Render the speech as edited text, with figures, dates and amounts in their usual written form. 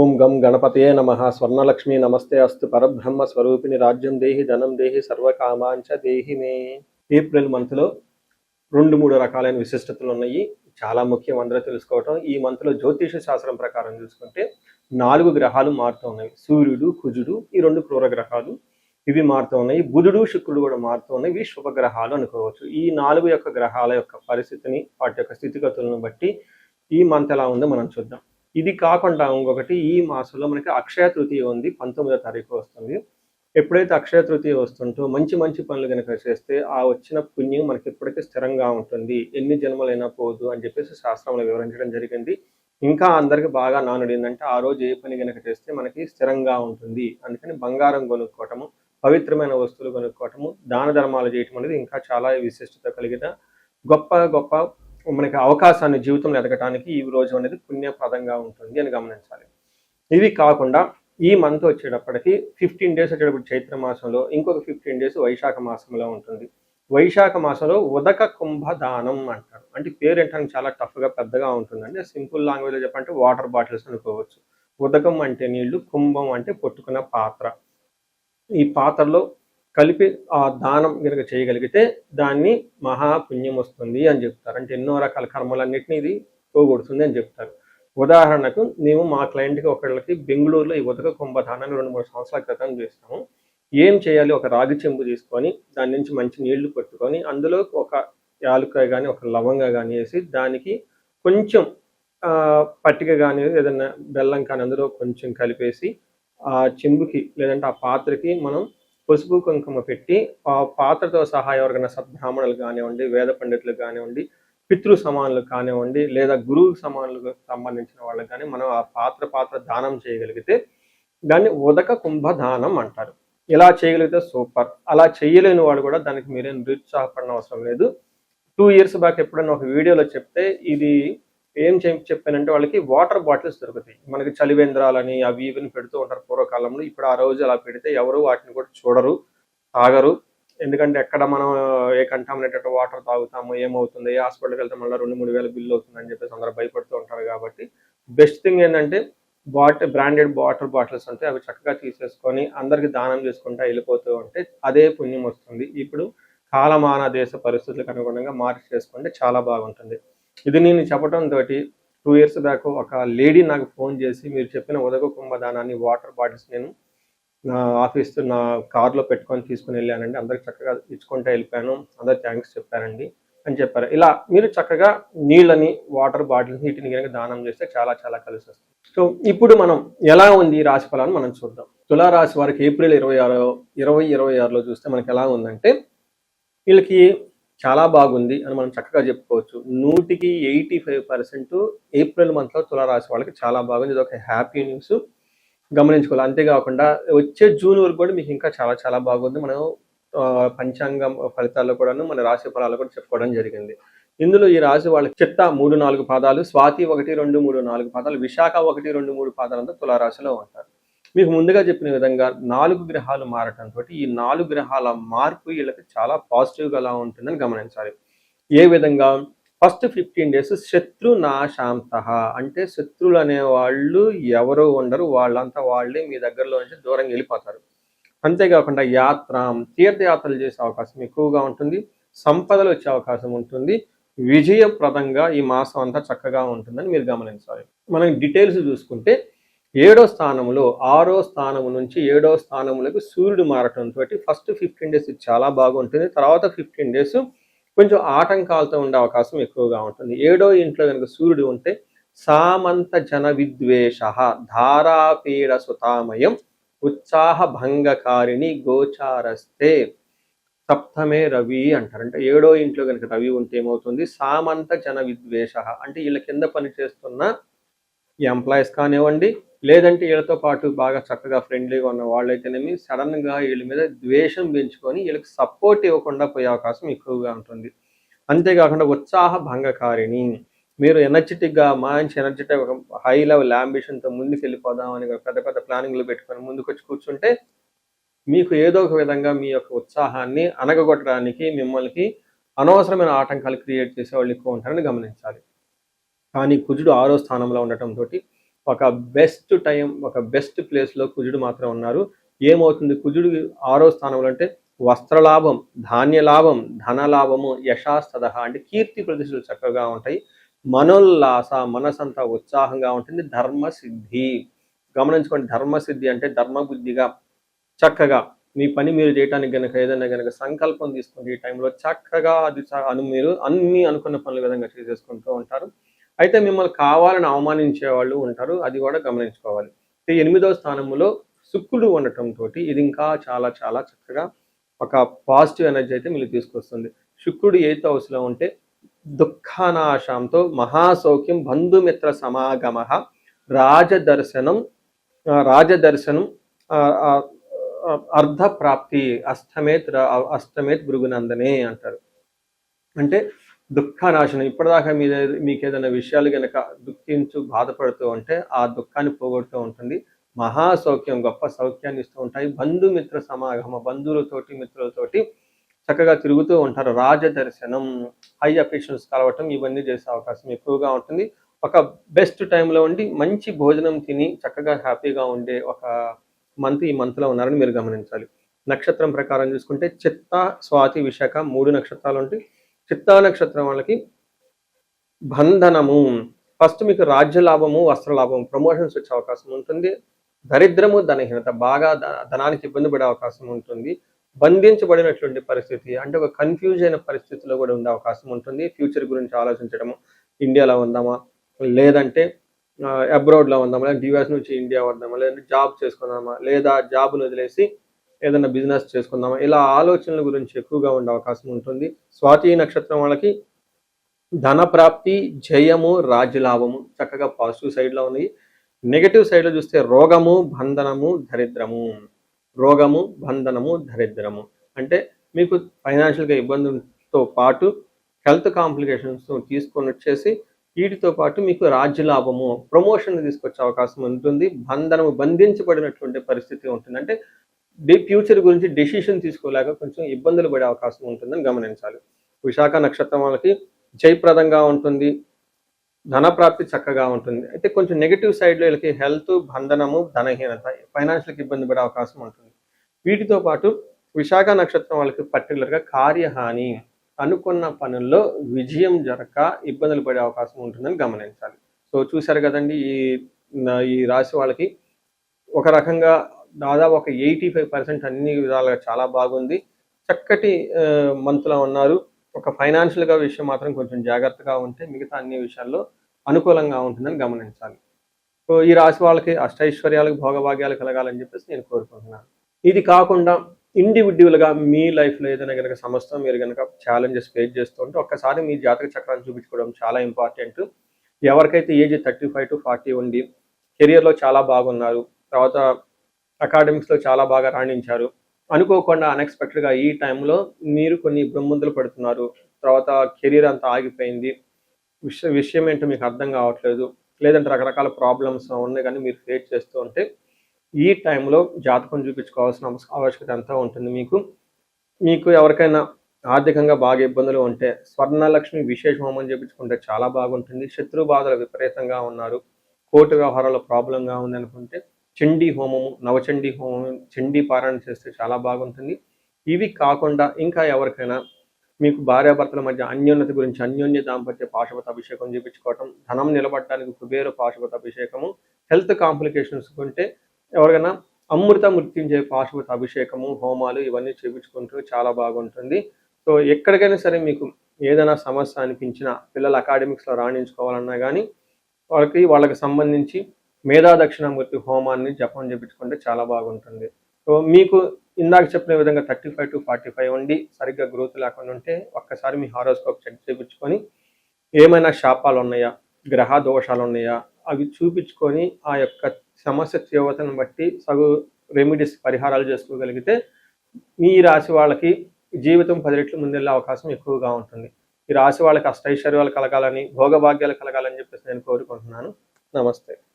ఓం గం గణపతయే నమః. స్వర్ణలక్ష్మి నమస్తే అస్తు. పరబ్రహ్మ స్వరూపిణి రాజ్యం దేహి ధనం దేహి సర్వకామాంచ దేహి మే. ఏప్రిల్ మంత్లో 2-3 రకాలైన విశిష్టతలు ఉన్నాయి. చాలా ముఖ్యం అందరూ తెలుసుకోవటం. ఈ మంత్లో జ్యోతిష శాస్త్రం ప్రకారం చూసుకుంటే 4 గ్రహాలు మారుతూ ఉన్నాయి. సూర్యుడు, కుజుడు, ఈ 2 క్రూర గ్రహాలు ఇవి మారుతూ ఉన్నాయి. బుధుడు, శుక్రుడు కూడా మారుతూ ఉన్నాయి. ఇవి శుభగ్రహాలు అనుకోవచ్చు. ఈ 4 యొక్క గ్రహాల యొక్క పరిస్థితిని, వాటి యొక్క స్థితిగతులను బట్టి ఈ మంత్ ఎలా ఉందో మనం చూద్దాం. ఇది కాకుండా ఇంకొకటి, ఈ మాసంలో మనకి అక్షయ తృతీయ ఉంది. 19వ తారీఖు వస్తుంది. ఎప్పుడైతే అక్షయ తృతీయ వస్తుంటో మంచి మంచి పనులు కనుక చేస్తే ఆ వచ్చిన పుణ్యం మనకి ఎప్పటికీ స్థిరంగా ఉంటుంది, ఎన్ని జన్మలైనా పోదు అని చెప్పేసి శాస్త్రంలో వివరించడం జరిగింది. ఇంకా అందరికి బాగా నానుడు ఏంటంటే ఆ రోజు ఏ పని కనుక చేస్తే మనకి స్థిరంగా ఉంటుంది. అందుకని బంగారం కొనుక్కోవటము, పవిత్రమైన వస్తువులు కొనుక్కోవటము, దాన ధర్మాలు చేయటం అనేది ఇంకా చాలా విశిష్టత కలిగిన గొప్ప గొప్ప మనకి అవకాశాన్ని జీవితంలో ఎదగటానికి ఈ రోజు అనేది పుణ్యప్రదంగా ఉంటుంది అని గమనించాలి. ఇవి కాకుండా ఈ మంత్ వచ్చేటప్పటికి 15 డేస్ వచ్చేటప్పుడు చైత్ర మాసంలో, ఇంకొక 15 డేస్ వైశాఖ మాసంలో ఉంటుంది. వైశాఖ మాసంలో ఉదక కుంభదానం అంటారు. అంటే పేరు ఏంటంటే చాలా టఫ్గా పెద్దగా ఉంటుందండి. సింపుల్ లాంగ్వేజ్లో చెప్పంటే వాటర్ బాటిల్స్ అనుకోవచ్చు. ఉదకం అంటే నీళ్లు, కుంభం అంటే పొట్టుకున్న పాత్ర. ఈ పాత్రలో కలిపి ఆ దానం కనుక చేయగలిగితే దాన్ని మహాపుణ్యం వస్తుంది అని చెప్తారు. అంటే ఎన్నో రకాల కర్మలన్నింటినీ ఇది పోగొడుతుంది అని చెప్తారు. ఉదాహరణకు మేము మా క్లయింట్కి ఒకళ్ళకి బెంగళూరులో ఈ ఉదక కుంభదానాన్ని 2-3 సంవత్సరాల క్రితం చేస్తాము. ఏం చేయాలి, ఒక రాగి చెంబు తీసుకొని దాని నుంచి మంచి నీళ్లు పట్టుకొని అందులో ఒక యాలక్కాయ కానీ ఒక లవంగా కానీ వేసి దానికి కొంచెం పట్టిక కానీ ఏదైనా బెల్లం కానీ అందులో కొంచెం కలిపేసి ఆ చెంబుకి లేదంటే ఆ పాత్రకి మనం పసుపు కుంకుమ పెట్టి ఆ పాత్రతో సహా ఎవరికైనా సద్బ్రాహ్మణులు కానివ్వండి, వేద పండితులు కానివ్వండి, పితృ సమానులు కానివ్వండి, లేదా గురువు సమానులకు సంబంధించిన వాళ్ళకి కానీ మనం ఆ పాత్ర దానం చేయగలిగితే దాన్ని ఉదక కుంభదానం అంటారు. ఇలా చేయగలిగితే సూపర్. అలా చేయలేని వాడు కూడా దానికి మీరేం నిరుత్సాహపడిన అవసరం లేదు. 2 years బ్యాక్ ఎప్పుడైనా ఒక వీడియోలో చెప్తే ఇది ఏం చెప్పానంటే వాళ్ళకి వాటర్ బాటిల్స్ దొరుకుతాయి. మనకి చలివేంద్రాలని అవి ఇవిని పెడుతూ ఉంటారు పూర్వకాలంలో. ఇప్పుడు ఆ రోజు అలా పెడితే ఎవరు వాటిని కూడా చూడరు, తాగరు. ఎందుకంటే ఎక్కడ మనం ఏ కంటామినేటెడ్ వాటర్ తాగుతాము, ఏమవుతుంది, ఏ హాస్పిటల్కి వెళ్తే మళ్ళీ 2-3 వేల బిల్లు అవుతుందని చెప్పేసి అందరూ భయపడుతూ ఉంటారు. కాబట్టి బెస్ట్ థింగ్ ఏంటంటే బ్రాండెడ్ వాటర్ బాటిల్స్ ఉంటాయి. అవి చక్కగా తీసేసుకొని అందరికి దానం చేసుకుంటా వెళ్ళిపోతూ ఉంటే అదే పుణ్యం వస్తుంది. ఇప్పుడు కాలమాన దేశ పరిస్థితులకు అనుగుణంగా మార్చి చేసుకుంటే చాలా బాగుంటుంది. ఇది నేను చెప్పడంతో 2 years బ్యాక్ ఒక లేడీ నాకు ఫోన్ చేసి మీరు చెప్పిన ఉదక కుంభదానాన్ని వాటర్ బాటిల్స్ నేను నా ఆఫీస్ నా కార్లో పెట్టుకొని తీసుకుని వెళ్ళానండి. అందరికి చక్కగా ఇచ్చుకుంటూ వెళ్ళిపోయాను. అందరు థ్యాంక్స్ చెప్పారండి అని చెప్పారు. ఇలా మీరు చక్కగా నీళ్ళని, వాటర్ బాటిల్స్ వీటిని కనుక దానం చేస్తే చాలా చాలా కలిసి వస్తుంది. సో ఇప్పుడు మనం ఎలా ఉంది ఈ రాశి ఫలాన్ని మనం చూద్దాం. తులారాశి వారికి ఏప్రిల్ 2026లో చూస్తే మనకి ఎలా ఉందంటే వీళ్ళకి చాలా బాగుంది అని మనం చక్కగా చెప్పుకోవచ్చు. 100కి 85% ఏప్రిల్ మంత్లో తులారాశి వాళ్ళకి చాలా బాగుంది. ఇది ఒక హ్యాపీ న్యూస్ గమనించుకోవాలి. అంతేకాకుండా వచ్చే జూన్ వరకు కూడా మీకు ఇంకా చాలా చాలా బాగుంది. మనం పంచాంగం ఫలితాల్లో కూడాను మన రాశి ఫలాలు కూడా చెప్పుకోవడం జరిగింది. ఇందులో ఈ రాశి వాళ్ళకి చిత్త 3-4 పాదాలు, స్వాతి 1-2-3-4 పాదాలు, విశాఖ 1-2-3 పాదాలంతా తులారాశిలో ఉంటారు. మీకు ముందుగా చెప్పిన విధంగా 4 గ్రహాలు మారటంతో ఈ 4 గ్రహాల మార్పు వీళ్ళకి చాలా పాజిటివ్గా ఎలా ఉంటుందని గమనించాలి. ఏ విధంగా? ఫస్ట్ 15 డేస్ శత్రు నాశాంత, అంటే శత్రువులు అనేవాళ్ళు ఎవరు ఉండరు, వాళ్ళంతా వాళ్ళే మీ దగ్గరలో నుంచి దూరంగా వెళ్ళిపోతారు. అంతేకాకుండా తీర్థయాత్రలు చేసే అవకాశం ఎక్కువగా ఉంటుంది, సంపదలు వచ్చే అవకాశం ఉంటుంది, విజయప్రదంగా ఈ మాసం అంతా చక్కగా ఉంటుందని మీరు గమనించాలి. మనం డీటెయిల్స్ చూసుకుంటే 7వ స్థానంలో 6వ స్థానం నుంచి 7వ స్థానములకు సూర్యుడు మారటంతో ఫస్ట్ 15 డేస్ చాలా బాగుంటుంది. తర్వాత 15 డేస్ కొంచెం ఆటంకాలతో ఉండే అవకాశం ఎక్కువగా ఉంటుంది. 7వ ఇంట్లో కనుక సూర్యుడు ఉంటే సామంత జన విద్వేష ధారాపీడ సుతామయం ఉత్సాహ భంగకారిణి గోచారస్తే సప్తమే రవి అంటారు. అంటే 7వ ఇంట్లో కనుక రవి ఉంటే ఏమవుతుంది? సామంత జన విద్వేష అంటే వీళ్ళ కింద పనిచేస్తున్న ఎంప్లాయీస్ కానివ్వండి, లేదంటే వీళ్ళతో పాటు బాగా చక్కగా ఫ్రెండ్లీగా ఉన్న వాళ్ళైతేనేమి సడన్గా వీళ్ళ మీద ద్వేషం పెంచుకొని వీళ్ళకి సపోర్ట్ ఇవ్వకుండా పోయే అవకాశం ఎక్కువగా ఉంటుంది. అంతేకాకుండా ఉత్సాహ భంగకారిణి, మీరు ఎనర్జెటిక్గా మంచి ఎనర్జెటిక్ ఒక హై లెవెల్ అంబిషన్తో ముందుకు వెళ్ళిపోదామని పెద్ద పెద్ద ప్లానింగ్లు పెట్టుకొని ముందుకు వచ్చి కూర్చుంటే మీకు ఏదో ఒక విధంగా మీ యొక్క ఉత్సాహాన్ని అనగగొట్టడానికి మిమ్మల్ని అనవసరమైన ఆటంకాలు క్రియేట్ చేసే వాళ్ళు ఎక్కువ ఉంటారని గమనించాలి. కానీ కుజుడు 6వ స్థానంలో ఉండటంతో ఒక బెస్ట్ టైం, ఒక బెస్ట్ ప్లేస్లో కుజుడు మాత్రం ఉన్నారు. ఏమవుతుంది, కుజుడు 6వ స్థానంలో అంటే వస్త్రలాభం, ధాన్యలాభం, ధనలాభము, యశాస్తద అంటే కీర్తి ప్రతిష్టలు చక్కగా ఉంటాయి. మనోల్లాస, మనసంతా ఉత్సాహంగా ఉంటుంది. ధర్మసిద్ధి, గమనించుకోండి, ధర్మసిద్ధి అంటే ధర్మబుద్ధిగా చక్కగా మీ పని మీరు చేయడానికి గనక ఏదైనా గనక సంకల్పం తీసుకుంటే ఈ టైంలో చక్కగా అది మీరు అన్ని అనుకున్న పనుల విధంగా చేసేసుకుంటూ ఉంటారు. అయితే మిమ్మల్ని కావాలని అవమానించే వాళ్ళు ఉంటారు, అది కూడా గమనించుకోవాలి. 8వ స్థానంలో శుక్రుడు ఉండటంతో ఇది ఇంకా చాలా చాలా చక్కగా ఒక పాజిటివ్ ఎనర్జీ అయితే మీకు తీసుకొస్తుంది. శుక్రుడు 8th హౌస్లో ఉంటే దుఃఖానాశంతో మహాసౌఖ్యం, బంధుమిత్ర సమాగమ, రాజదర్శనం రాజదర్శనం అర్ధప్రాప్తి, అష్టమేత్ భృగునందనే అంటారు. అంటే దుఃఖనాశనం, ఇప్పటిదాకా మీకు ఏదైనా విషయాలు కనుక దుఃఖించు బాధపడుతూ ఉంటే ఆ దుఃఖాన్ని పోగొడుతూ ఉంటుంది. మహాసౌఖ్యం, గొప్ప సౌఖ్యాన్ని ఇస్తూ ఉంటాయి. బంధుమిత్ర సమాగమ, బంధువులతోటి మిత్రులతోటి చక్కగా తిరుగుతూ ఉంటారు. రాజదర్శనం, హై అఫీషియల్స్ కలవటం, ఇవన్నీ చేసే అవకాశం ఎక్కువగా ఉంటుంది. ఒక బెస్ట్ టైంలో ఉండి మంచి భోజనం తిని చక్కగా హ్యాపీగా ఉండే ఒక ఈ మంత్లో ఉన్నారని మీరు గమనించాలి. నక్షత్రం ప్రకారం చూసుకుంటే చిత్త, స్వాతి, విశాఖ 3 నక్షత్రాలు ఉంటాయి. చిత్తా నక్షత్రం వాళ్ళకి బంధనము, ఫస్ట్ మీకు రాజ్యలాభము, వస్త్రలాభము, ప్రమోషన్స్ వచ్చే అవకాశం ఉంటుంది. దరిద్రము, ధనహీనత, బాగా ధనానికి ఇబ్బంది పడే అవకాశం ఉంటుంది. బంధించబడినటువంటి పరిస్థితి అంటే ఒక కన్ఫ్యూజ్ అయిన పరిస్థితిలో కూడా ఉండే అవకాశం ఉంటుంది. ఫ్యూచర్ గురించి ఆలోచించడము, ఇండియాలో ఉందామా లేదంటే అబ్రాడ్లో ఉందామా, లేదా యూఎస్ నుంచి ఇండియా వద్దామా, లేదంటే జాబ్ చేసుకుందామా, లేదా జాబ్ను వదిలేసి ఏదైనా బిజినెస్ చేసుకుందామా, ఇలా ఆలోచనల గురించి ఎక్కువగా ఉండే అవకాశం ఉంటుంది. స్వాతి నక్షత్రం వాళ్ళకి ధన ప్రాప్తి, జయము, రాజ్యలాభము చక్కగా పాజిటివ్ సైడ్లో ఉన్నాయి. నెగటివ్ సైడ్లో చూస్తే రోగము, బంధనము, దరిద్రము. రోగము, బంధనము, దరిద్రము అంటే మీకు ఫైనాన్షియల్గా ఇబ్బందులతో పాటు హెల్త్ కాంప్లికేషన్స్ తీసుకొని వచ్చేసి వీటితో పాటు మీకు రాజ్యలాభము, ప్రమోషన్ తీసుకొచ్చే అవకాశం ఉంటుంది. బంధనము, బంధించబడినటువంటి పరిస్థితి ఉంటుంది. అంటే ఫ్యూచర్ గురించి డెసిషన్ తీసుకోలేక కొంచెం ఇబ్బందులు పడే అవకాశం ఉంటుందని గమనించాలి. విశాఖ నక్షత్రం వాళ్ళకి జయప్రదంగా ఉంటుంది, ధనప్రాప్తి చక్కగా ఉంటుంది. అయితే కొంచెం నెగిటివ్ సైడ్లో వీళ్ళకి హెల్త్, బంధనము, ధనహీనత, ఫైనాన్షియల్కి ఇబ్బంది పడే అవకాశం ఉంటుంది. వీటితో పాటు విశాఖ నక్షత్రం వాళ్ళకి పర్టికులర్గా కార్యహాని, అనుకున్న పనుల్లో విజయం జరగక ఇబ్బందులు పడే అవకాశం ఉంటుందని గమనించాలి. సో చూశారు కదండి, ఈ రాశి వాళ్ళకి ఒక రకంగా దాదాపు ఒక 85% అన్ని విధాలుగా చాలా బాగుంది. చక్కటి మంత్లో ఉన్నారు. ఒక ఫైనాన్షియల్గా విషయం మాత్రం కొంచెం జాగ్రత్తగా ఉంటే మిగతా అన్ని విషయాల్లో అనుకూలంగా ఉంటుందని గమనించాలి. సో ఈ రాశి వాళ్ళకి అష్టైశ్వర్యాలకు, భోగభాగ్యాలు కలగాలని చెప్పేసి నేను కోరుకుంటున్నాను. ఇది కాకుండా ఇండివిడ్యువల్గా మీ లైఫ్లో ఏదైనా కనుక సమస్య మీరు కనుక ఛాలెంజెస్ ఫేస్ చేస్తూ ఉంటే ఒక్కసారి మీ జాతక చక్రాన్ని చూపించుకోవడం చాలా ఇంపార్టెంట్. ఎవరికైతే ఏజ్ 35 to 40 ఉండి కెరియర్లో చాలా బాగున్నారు, తర్వాత అకాడమిక్స్లో చాలా బాగా రాణించారు, అనుకోకుండా అన్ఎక్స్పెక్టెడ్గా ఈ టైంలో మీరు కొన్ని ఇబ్బందులు పడుతున్నారు, తర్వాత కెరీర్ అంతా ఆగిపోయింది, విషయం ఏంటో మీకు అర్థం కావట్లేదు, లేదంటే రకరకాల ప్రాబ్లమ్స్ ఉన్నాయి కానీ మీరు ఫేస్ చేస్తూ ఉంటే ఈ టైంలో జాతకం చూపించుకోవాల్సిన ఆవశ్యకత అంతా ఉంటుంది. మీకు ఎవరికైనా ఆర్థికంగా బాగా ఇబ్బందులు ఉంటే స్వర్ణలక్ష్మి విశేష హోమం చేయించుకుంటే చాలా బాగుంటుంది. శత్రు బాధలు విపరీతంగా ఉన్నారు, కోర్టు వ్యవహారాల ప్రాబ్లంగా ఉంది అనుకుంటే చండీ హోమము, నవచండీ హోమం, చండీ పారాయణ చేస్తే చాలా బాగుంటుంది. ఇవి కాకుండా ఇంకా ఎవరికైనా మీకు భార్యాభర్తల మధ్య అన్యోన్యత గురించి అన్యోన్య దాంపత్య పాశుపత అభిషేకం చేయించుకోవటం, ధనం నిలబడటానికి కుబేర పాశుపత అభిషేకము, హెల్త్ కాంప్లికేషన్స్ ఉంటే ఎవరికైనా అమృత మృత్యుంజయ పాశుపత అభిషేకము, హోమాలు ఇవన్నీ చేయించుకుంటూ చాలా బాగుంటుంది. సో ఎక్కడికైనా సరే మీకు ఏదైనా సమస్య అనిపించినా, పిల్లలు అకాడమిక్స్లో రాణించుకోవాలన్నా కానీ వాళ్ళకి సంబంధించి మేధా దక్షిణామూర్తి హోమాన్ని జపం చేయించుకుంటే చాలా బాగుంటుంది. సో మీకు ఇందాక చెప్పిన విధంగా 35 to 45 ఉండి సరిగ్గా గ్రోత్ లేకుండా ఉంటే ఒక్కసారి మీ హారోస్కోప్ చెక్ చేయించుకొని ఏమైనా శాపాలు ఉన్నాయా, గ్రహ దోషాలు ఉన్నాయా అవి చూపించుకొని ఆ యొక్క సమస్య తీవ్రతను బట్టి రెమెడీస్, పరిహారాలు చేసుకోగలిగితే ఈ రాశి వాళ్ళకి జీవితం 10 రెట్లు ముందెళ్ళే అవకాశం ఎక్కువగా ఉంటుంది. ఈ రాశి వాళ్ళకి అష్టైశ్వర్యాలు కలగాలని, భోగభాగ్యాలు కలగాలని చెప్పేసి నేను కోరుకుంటున్నాను. నమస్తే.